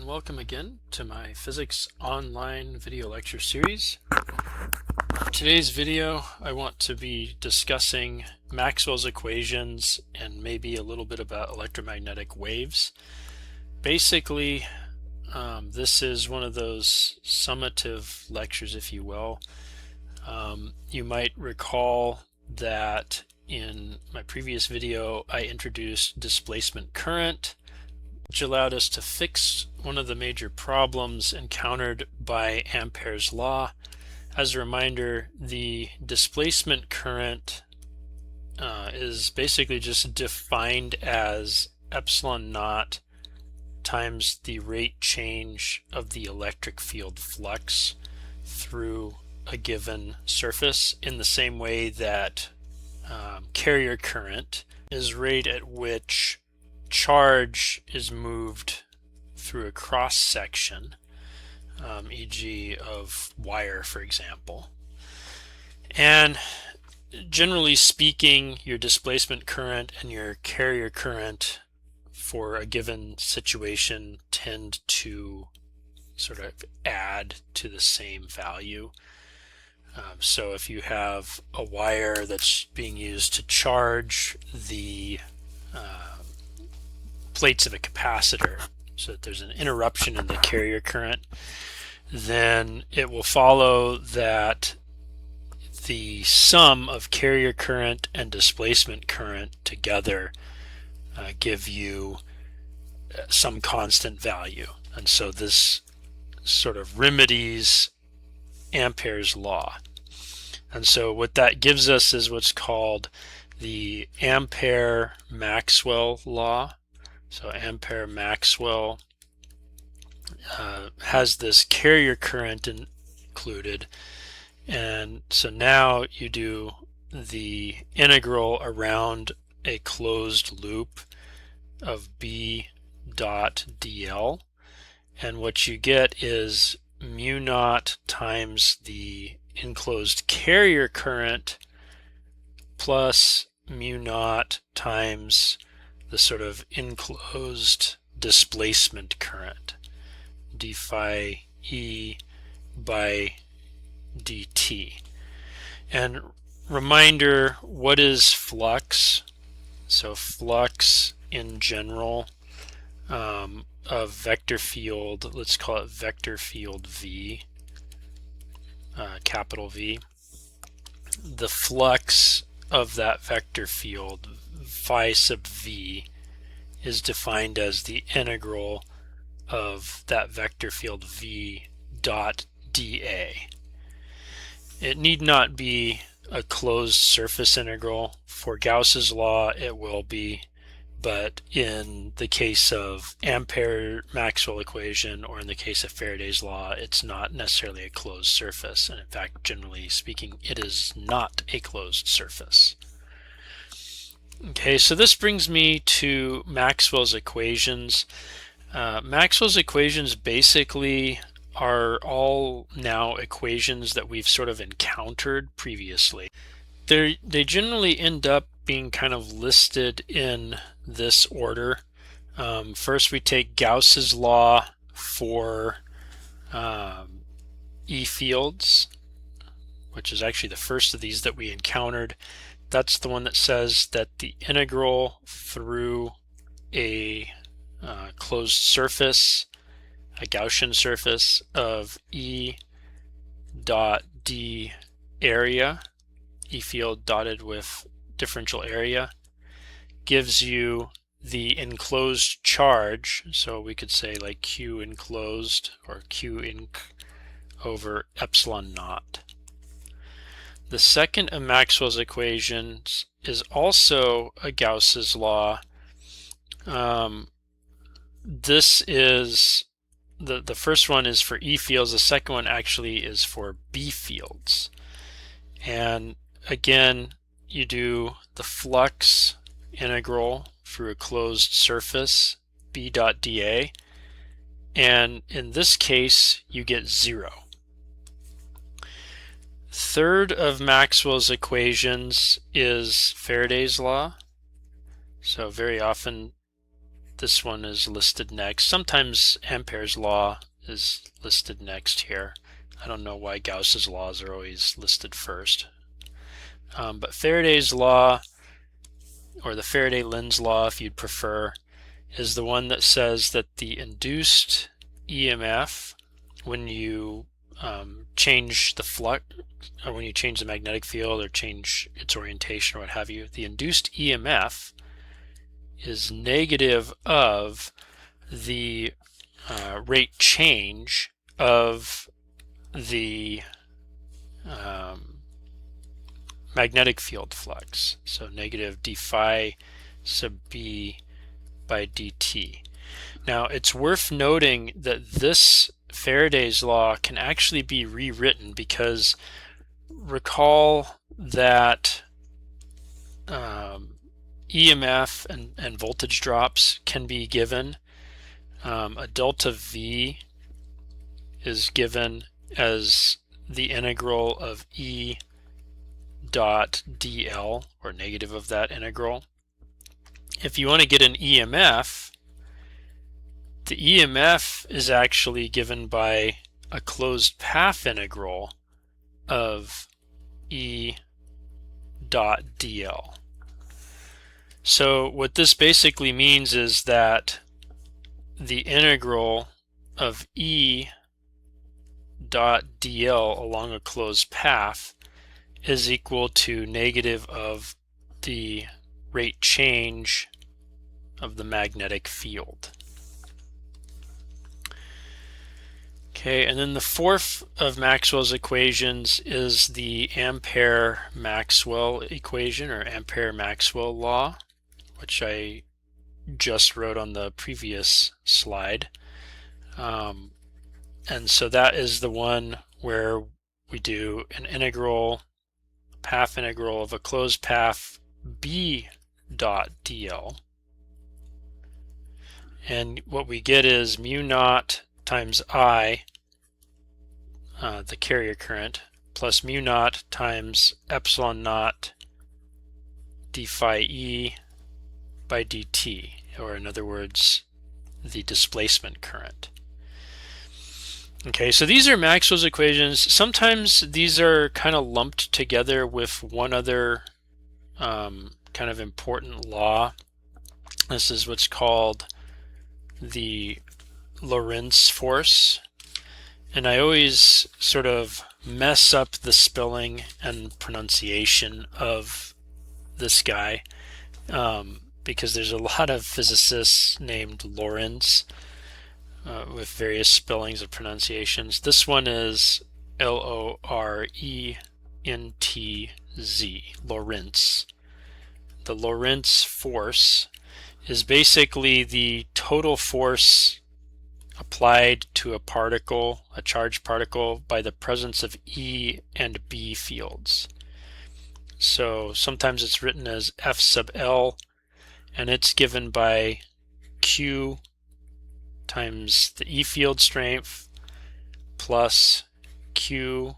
and welcome again to my physics online video lecture series. For today's video, I want to be discussing Maxwell's equations and maybe a little bit about electromagnetic waves. Basically, this is one of those summative lectures, if you will. You might recall that in my previous video, I introduced displacement current, which allowed us to fix one of the major problems encountered by Ampere's law. As a reminder, the displacement current is basically just defined as epsilon naught times the rate change of the electric field flux through a given surface, in the same way that carrier current is rate at which charge is moved through a cross section, e.g. of wire, for example. And generally speaking, your displacement current and your carrier current for a given situation tend to sort of add to the same value. So if you have a wire that's being used to charge the plates of a capacitor, so that there's an interruption in the carrier current, then it will follow that the sum of carrier current and displacement current together give you some constant value. And so this sort of remedies Ampere's law. And so what that gives us is what's called the Ampere-Maxwell law. So Ampere-Maxwell has this carrier current included, and so now you do the integral around a closed loop of B dot dl, and what you get is mu naught times the enclosed carrier current plus mu naught times the sort of enclosed displacement current, d phi e by dt. And reminder, what is flux? So flux in general of vector field, let's call it vector field V, capital V. The flux of that vector field, phi sub v, is defined as the integral of that vector field V dot dA. It need not be a closed surface integral. For Gauss's law it will be, but in the case of Ampere-Maxwell equation, or in the case of Faraday's law, it's not necessarily a closed surface, and in fact, generally speaking, it is not a closed surface. Okay, so this brings me to Maxwell's equations. Maxwell's equations basically are all now equations that we've sort of encountered previously. They generally end up being kind of listed in this order. First we take Gauss's law for E fields, which is actually the first of these that we encountered. That's the one that says that the integral through a closed surface, a Gaussian surface, of E dot d area, E field dotted with differential area, gives you the enclosed charge. So we could say like Q enclosed, or Q inc over epsilon naught. The second of Maxwell's equations is also a Gauss's law. This is the first one is for E fields. The second one actually is for B fields. And again, you do the flux integral through a closed surface, B dot dA, and in this case you get 0. Third of Maxwell's equations is Faraday's law. So very often this one is listed next. Sometimes Ampere's law is listed next here. I don't know why Gauss's laws are always listed first. But Faraday's law, or the Faraday-Lenz law if you'd prefer, is the one that says that the induced EMF, when you change the flux, or when you change the magnetic field or change its orientation or what have you, the induced EMF is negative of the rate change of the magnetic field flux. So negative d phi sub b by dt. Now it's worth noting that this Faraday's law can actually be rewritten, because recall that EMF and voltage drops can be given. A delta V is given as the integral of E dot dl, or negative of that integral. If you want to get an EMF, the EMF is actually given by a closed path integral of E dot dl. So what this basically means is that the integral of E dot dl along a closed path is equal to negative of the rate change of the magnetic field. Okay, and then the fourth of Maxwell's equations is the Ampere-Maxwell equation, or Ampere-Maxwell law, which I just wrote on the previous slide. And so that is the one where we do an integral, path integral of a closed path B dot dl. And what we get is mu naught times I, the carrier current, plus mu naught times epsilon naught d phi E by dt, or in other words, the displacement current. Okay, so these are Maxwell's equations. Sometimes these are kind of lumped together with one other kind of important law. This is what's called the Lorentz force. And I always sort of mess up the spelling and pronunciation of this guy because there's a lot of physicists named Lorentz with various spellings and pronunciations. This one is L-O-R-E-N-T-Z, Lorentz. The Lorentz force is basically the total force applied to a particle, a charged particle, by the presence of E and B fields. So sometimes it's written as F sub L, and it's given by Q times the E field strength plus Q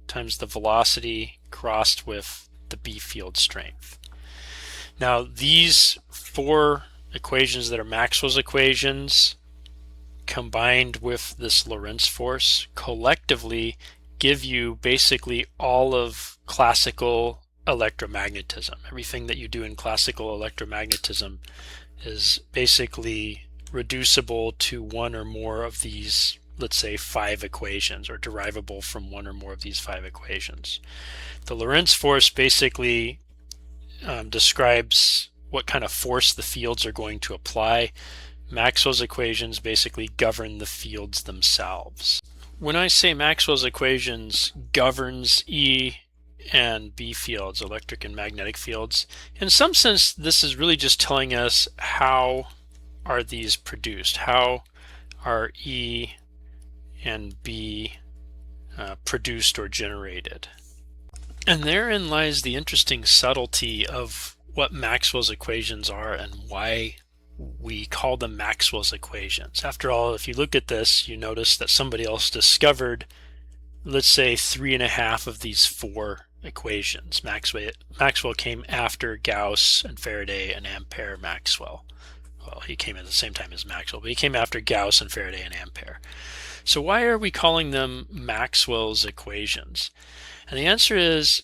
times the velocity crossed with the B field strength. Now these four equations that are Maxwell's equations combined with this Lorentz force collectively give you basically all of classical electromagnetism. Everything that you do in classical electromagnetism is basically reducible to one or more of these, let's say, 5 equations, or derivable from one or more of these 5 equations. The Lorentz force basically describes what kind of force the fields are going to apply. Maxwell's equations basically govern the fields themselves. When I say Maxwell's equations governs E and B fields, electric and magnetic fields, in some sense this is really just telling us how are these produced, how are E and B produced or generated. And therein lies the interesting subtlety of what Maxwell's equations are and why we call them Maxwell's equations. After all, if you look at this, you notice that somebody else discovered, let's say, 3.5 of these 4 equations. Maxwell came after Gauss and Faraday and Ampere-Maxwell. well, he came at the same time as Maxwell, but he came after Gauss and Faraday and Ampere. So why are we calling them Maxwell's equations? And the answer is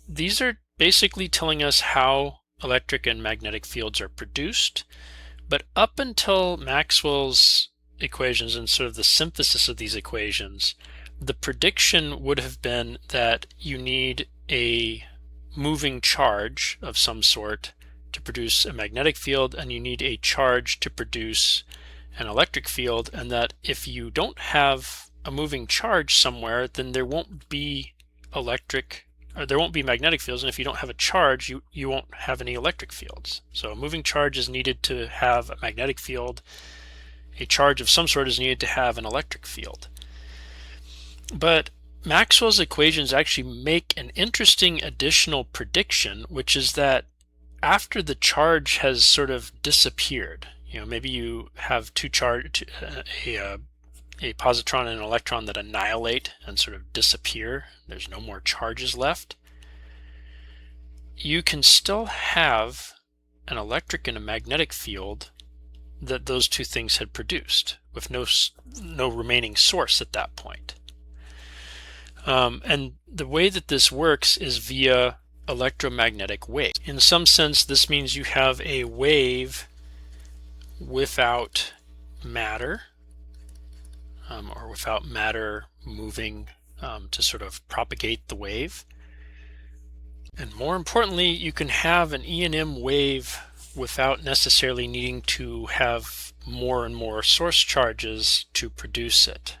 these are basically telling us how electric and magnetic fields are produced. But up until Maxwell's equations and sort of the synthesis of these equations, the prediction would have been that you need a moving charge of some sort to produce a magnetic field, and you need a charge to produce an electric field, and that if you don't have a moving charge somewhere, then there won't be magnetic fields, and if you don't have a charge, you won't have any electric fields. So a moving charge is needed to have a magnetic field. A charge of some sort is needed to have an electric field. But Maxwell's equations actually make an interesting additional prediction, which is that after the charge has sort of disappeared, maybe you have a positron and an electron that annihilate and sort of disappear, there's no more charges left, you can still have an electric and a magnetic field that those two things had produced with no remaining source at that point. And the way that this works is via electromagnetic wave. In some sense, this means you have a wave without matter, or without matter moving to sort of propagate the wave. And more importantly, you can have an E and M wave without necessarily needing to have more and more source charges to produce it.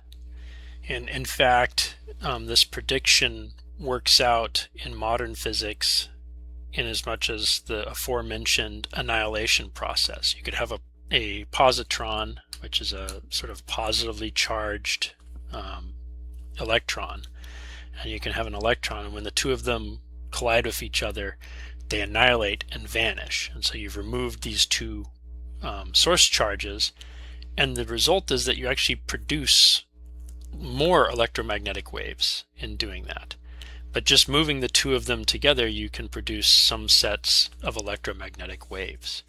And in fact, this prediction works out in modern physics in as much as the aforementioned annihilation process. You could have a positron, which is a sort of positively charged electron, and you can have an electron, and when the two of them collide with each other, they annihilate and vanish. And so you've removed these two source charges, and the result is that you actually produce more electromagnetic waves in doing that. But just moving the two of them together, you can produce some sets of electromagnetic waves.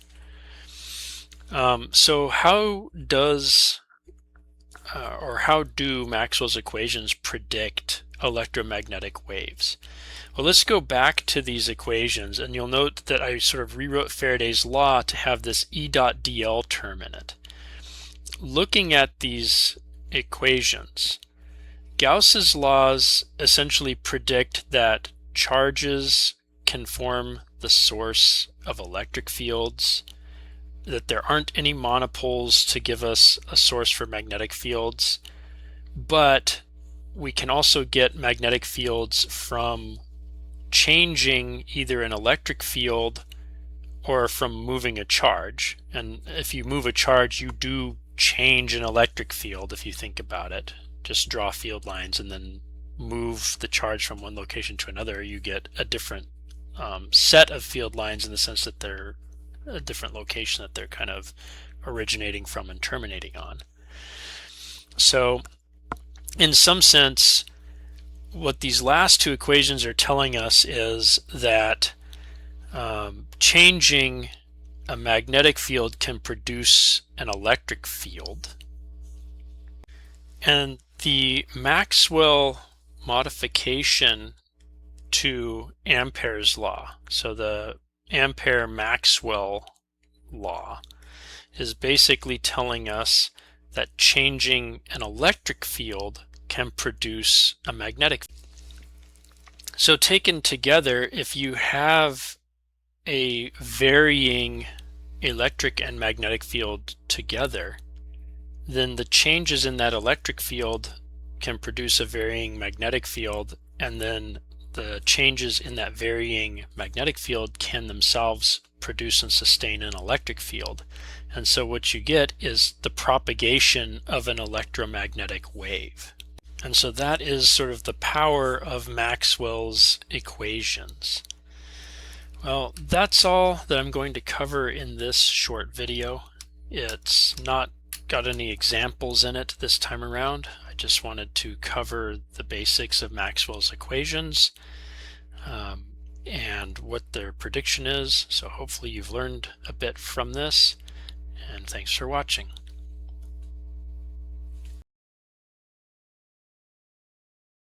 So how do Maxwell's equations predict electromagnetic waves? Well, let's go back to these equations, and you'll note that I sort of rewrote Faraday's law to have this E dot dl term in it. Looking at these equations, Gauss's laws essentially predict that charges can form the source of electric fields, that there aren't any monopoles to give us a source for magnetic fields, but we can also get magnetic fields from changing either an electric field or from moving a charge. And if you move a charge, you do change an electric field if you think about it. Just draw field lines and then move the charge from one location to another. You get a different set of field lines in the sense that they're a different location that they're kind of originating from and terminating on. So in some sense, what these last two equations are telling us is that changing a magnetic field can produce an electric field. And the Maxwell modification to Ampere's law, so the Ampere-Maxwell law, is basically telling us that changing an electric field can produce a magnetic field. So taken together, if you have a varying electric and magnetic field together, then the changes in that electric field can produce a varying magnetic field, and then the changes in that varying magnetic field can themselves produce and sustain an electric field. And so what you get is the propagation of an electromagnetic wave. And so that is sort of the power of Maxwell's equations. Well, that's all that I'm going to cover in this short video. It's not got any examples in it this time around. I just wanted to cover the basics of Maxwell's equations and what their prediction is. So hopefully you've learned a bit from this. and thanks for watching.